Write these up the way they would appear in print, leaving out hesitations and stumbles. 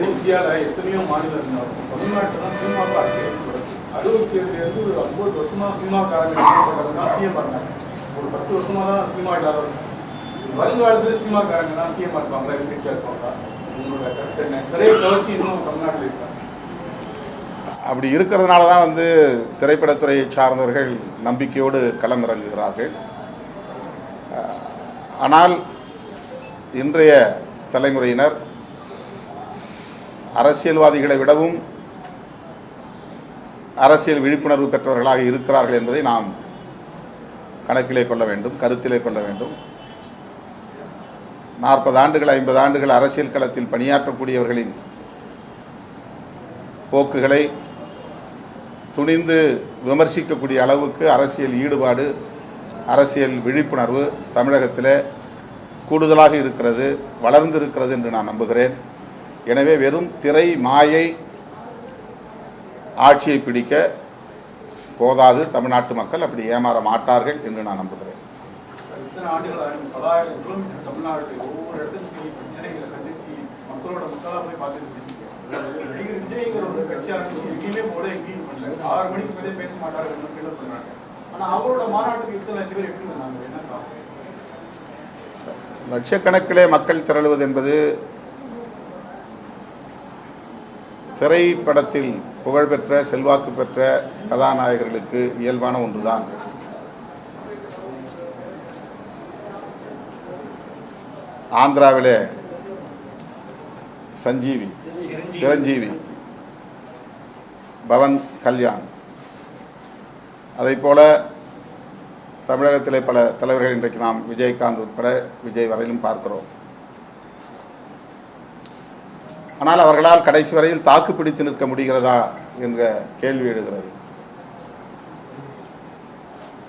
இந்தியாவில் எத்தனையோ மாநிலம் இருந்தாலும் தமிழ்நாட்டில் தான் சினிமாவுக்கு அரசியல் 67 ஒரு 50 வருஷமாக சினிமாக்காரங்க சிஎம் இருந்தாங்க. ஒரு 10 வருஷமாக தான் சினிமா இல்லாதவங்க. வருங்காலத்தில் சினிமாக்காரங்க தான் சிஎம் இருப்பாங்களா, எதிர்கட்சியாக இருப்பாங்களா? உங்களோட கருத்து என்ன? திரையை கவர்ச்சி இன்னும் தமிழ்நாட்டில் இருக்காங்க. அப்படி இருக்கிறதுனால தான் திரைப்படத்துறையை சார்ந்தவர்கள் நம்பிக்கையோடு களமிறங்குகிறார்கள். ஆனால் இன்றைய தலைமுறையினர் அரசியல்வாதிகளை விடவும் அரசியல் விழிப்புணர்வு பெற்றவர்களாக இருக்கிறார்கள் என்பதை நாம் கணக்கிலே கொள்ள வேண்டும், கருத்திலே கொள்ள வேண்டும். 40 ஆண்டுகள் 50 ஆண்டுகள் அரசியல் களத்தில் பணியாற்றக்கூடியவர்களின் போக்குகளை துணிந்து விமர்சிக்கக்கூடிய அளவுக்கு அரசியல் ஈடுபாடு, அரசியல் விழிப்புணர்வு தமிழகத்தில் கூடுதலாக இருக்கிறது, வளர்ந்திருக்கிறது என்று நான் நம்புகிறேன். எனவே வெறும் திரை மாயை ஆட்சியை பிடிக்க போதாது. தமிழ்நாட்டு மக்கள் அப்படி ஏமாற மாட்டார்கள் என்று நான் நம்புகிறேன். லட்சக்கணக்கிலே மக்கள் திரளுவது என்பது திரைப்படத்தில் புகழ்பெற்ற செல்வாக்கு பெற்ற கதாநாயகர்களுக்கு இயல்பான ஒன்றுதான். ஆந்திராவிலே சிரஞ்சீவி, பவன் கல்யாண், அதைப்போல தமிழகத்திலே பல தலைவர்கள் இன்றைக்கு நாம் விஜயகாந்த் உட்பட விஜய் வரையிலும் பார்க்கிறோம். ஆனால் அவர்களால் கடைசி வரையில் தாக்கு பிடித்து நிற்க முடிகிறதா என்ற கேள்வி எழுகிறது.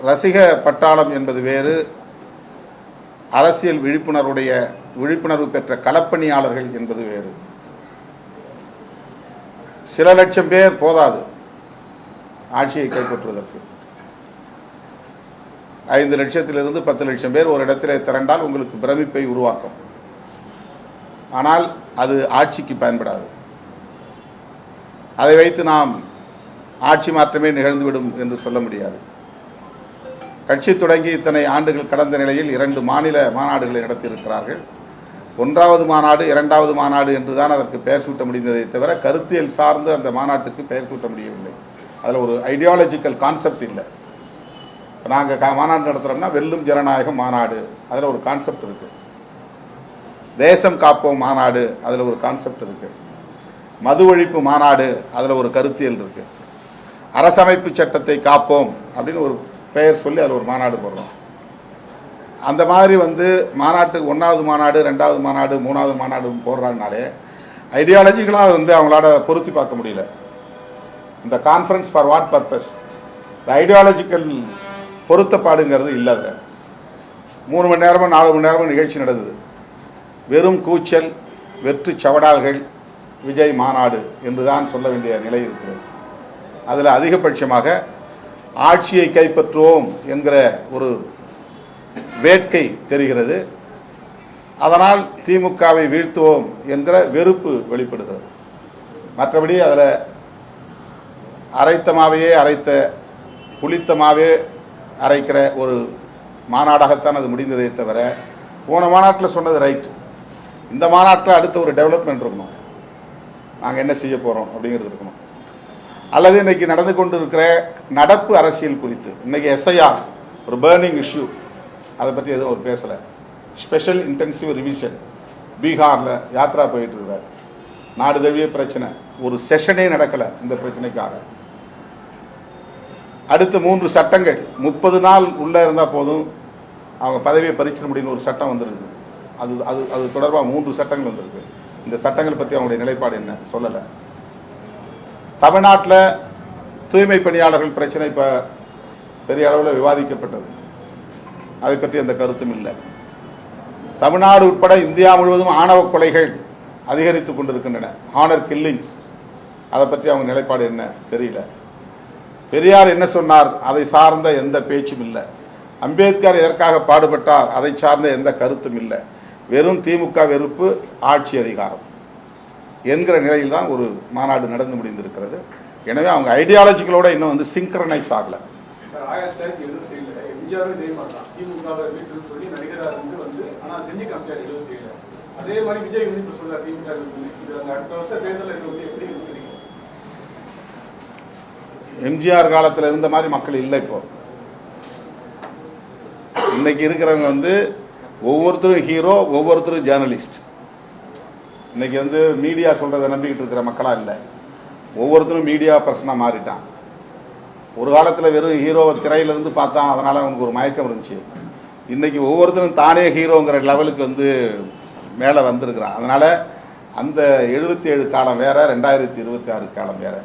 ரசிக பட்டாளம் என்பது வேறு, அரசியல் விழிப்புணர்வு பெற்ற களப்பணியாளர்கள் என்பது வேறு. சில லட்சம் பேர் போதாது ஆட்சியை கைப்பற்றுவதற்கு. 5 லட்சத்திலிருந்து 10 லட்சம் பேர் ஒரு இடத்திலே திரண்டால் உங்களுக்கு பிரமிப்பை உருவாக்கும். ஆனால் அது ஆட்சிக்கு பயன்படாது. அதை வைத்து நாம் ஆட்சி மாற்றமே நிகழ்ந்துவிடும் என்று சொல்ல முடியாது. கட்சி தொடங்கி இத்தனை ஆண்டுகள் கடந்த நிலையில் 2 மாநில மாநாடுகளை நடத்தியிருக்கிறார்கள். 1வது மாநாடு 2வது மாநாடு என்றுதான் அதற்கு பெயர் சூட்ட முடிந்ததை தவிர கருத்தியல் சார்ந்து அந்த மாநாட்டுக்கு பெயர் சூட்ட முடியவில்லை. அதில் ஒரு ஐடியாலஜிக்கல் கான்செப்ட் இல்லை. நாங்கள் மாநாடு நடத்துகிறோம்னா வெல்லும் ஜனநாயகம் மாநாடு, அதில் ஒரு கான்செப்ட் இருக்குது. தேசம் காப்போம் மாநாடு, அதில் ஒரு கான்செப்ட் இருக்குது. மது ஒழிப்பு மாநாடு, அதில் ஒரு கருத்தியல் இருக்குது. அரசமைப்பு சட்டத்தை காப்போம் அப்படின்னு ஒரு பெயர் சொல்லி அதில் ஒரு மாநாடு போடுறோம். அந்த மாதிரி மாநாட்டுக்கு 1வது மாநாடு 2வது மாநாடு 3வது மாநாடு போடுறாங்கனாலே ஐடியாலஜிக்கலாக அவங்களால பொருத்தி பார்க்க முடியல. இந்த கான்ஃபரன்ஸ் ஃபார் வாட் பர்பஸ், இந்த ஐடியாலஜிக்கல் பொருத்தப்பாடுங்கிறது இல்லாத 3 மணி நேரமோ 4 மணி நேரமோ நிகழ்ச்சி நடந்தது. வெறும் கூச்சல், வெற்று சவடால்கள், விஜய் மாநாடு என்றுதான் சொல்ல வேண்டிய நிலை இருக்கிறது. அதில் அதிகபட்சமாக ஆட்சியை கைப்பற்றுவோம் என்கிற ஒரு வேட்கை தெரிகிறது. அதனால் திமுகவை வீழ்த்துவோம் என்கிற வெறுப்பு வெளிப்படுகிறது. மற்றபடி அதில் அரைத்தமாவே புளித்தமாவே அரைக்கிற ஒரு மாநாடாகத்தான் அது முடிந்ததை தவிர, போன மாநாட்டில் சொன்னது ரைட், இந்த மாநாட்டில் அடுத்த ஒரு டெவலப்மெண்ட் இருக்கணும், நாங்கள் என்ன செய்ய போகிறோம் அப்படிங்கிறது இருக்கணும். அல்லது இன்றைக்கி நடந்து கொண்டு இருக்கிற நடப்பு அரசியல் குறித்து, இன்றைக்கி எஸ்ஐஆர் ஒரு பேர்னிங் இஷ்யூ, அதை பற்றி எதுவும் ஒரு பேசலை. ஸ்பெஷல் இன்டென்சிவ் ரிவிஷன் பீகாரில் யாத்ரா போயிட்டு இருக்கிறார். நாடு தழுவிய பிரச்சனை, ஒரு செஷனே நடக்கலை இந்த பிரச்சனைக்காக. அடுத்த 3 சட்டங்கள் 30 நாள் உள்ளே இருந்தால் போதும் அவங்க பதவியை பறிச்சிட முடியும்னு ஒரு சட்டம் வந்துருக்கு. அது தொடர்பாக 3 சட்டங்கள் வந்திருக்கு. இந்த சட்டங்கள் பற்றி அவங்களுடைய நிலைப்பாடு என்ன சொல்லலை. தமிழ்நாட்டில் தூய்மை பணியாளர்கள் பிரச்சனை இப்போ பெரிய அளவில் விவாதிக்கப்பட்டது, அதை பற்றி அந்த கருத்தும் இல்லை. தமிழ்நாடு உட்பட இந்தியா முழுவதும் ஆணவ கொலைகள் அதிகரித்து கொண்டிருக்கின்றன, ஹானர் கில்லிங்ஸ், அதை பற்றி அவங்க நிலைப்பாடு என்ன தெரியல. பெரியார் என்ன சொன்னார், அதை சார்ந்த எந்த பேச்சும் இல்லை. அம்பேத்கர் எதற்காக பாடுபட்டார், அதை சார்ந்த எந்த கருத்தும் இல்லை. வெறும் திமுக வெறுப்பு, ஆட்சி அதிகாரம். என்கிற நிலையில் தான் ஒரு மாநாடு நடந்து முடிந்திருக்கிறது. எனவே அவங்க ஐடியாலஜிகளோட இன்னும் வந்து சிங்க்ரனைஸ் ஆகலை. 1977 எம்ஜிஆரும் இதே மாதிரி தான் திமுகவை வீட்டுன்னு சொல்லி நடிகராக வந்து ஆனால் செஞ்சு காமிச்சார் 77. அதே மாதிரி விஜய் வந்து இப்போ சொல்றாரு திமுக இது அந்த அடுத்த வருஷம் தேர்தலில் இது வந்து எப்படி இருக்கிறீங்க? எம்ஜிஆர் காலத்தில் இருந்த மாதிரி மக்கள் இல்லை. இப்போ இன்னைக்கு இருக்கிறவங்க வந்து ஒவ்வொருத்தரும் ஹீரோ, ஒவ்வொருத்தரும் ஜேர்னலிஸ்ட். இன்னைக்கு வந்து மீடியா சொல்றதை நம்பிக்கிட்டு இருக்கிற மக்களா இல்லை. ஒவ்வொருத்தரும் மீடியா பர்சனாக மாறிட்டான். ஒரு காலத்தில் வெறும் ஹீரோவை திரையிலிருந்து பார்த்தான், அதனால் அவனுக்கு ஒரு மயக்கம் இருந்துச்சு. இன்றைக்கி ஒவ்வொருத்தரும் தானே ஹீரோங்கிற லெவலுக்கு வந்து மேலே வந்திருக்கிறான். அதனால் அந்த 77 காலம் வேறு, 2026 காலம் வேறு.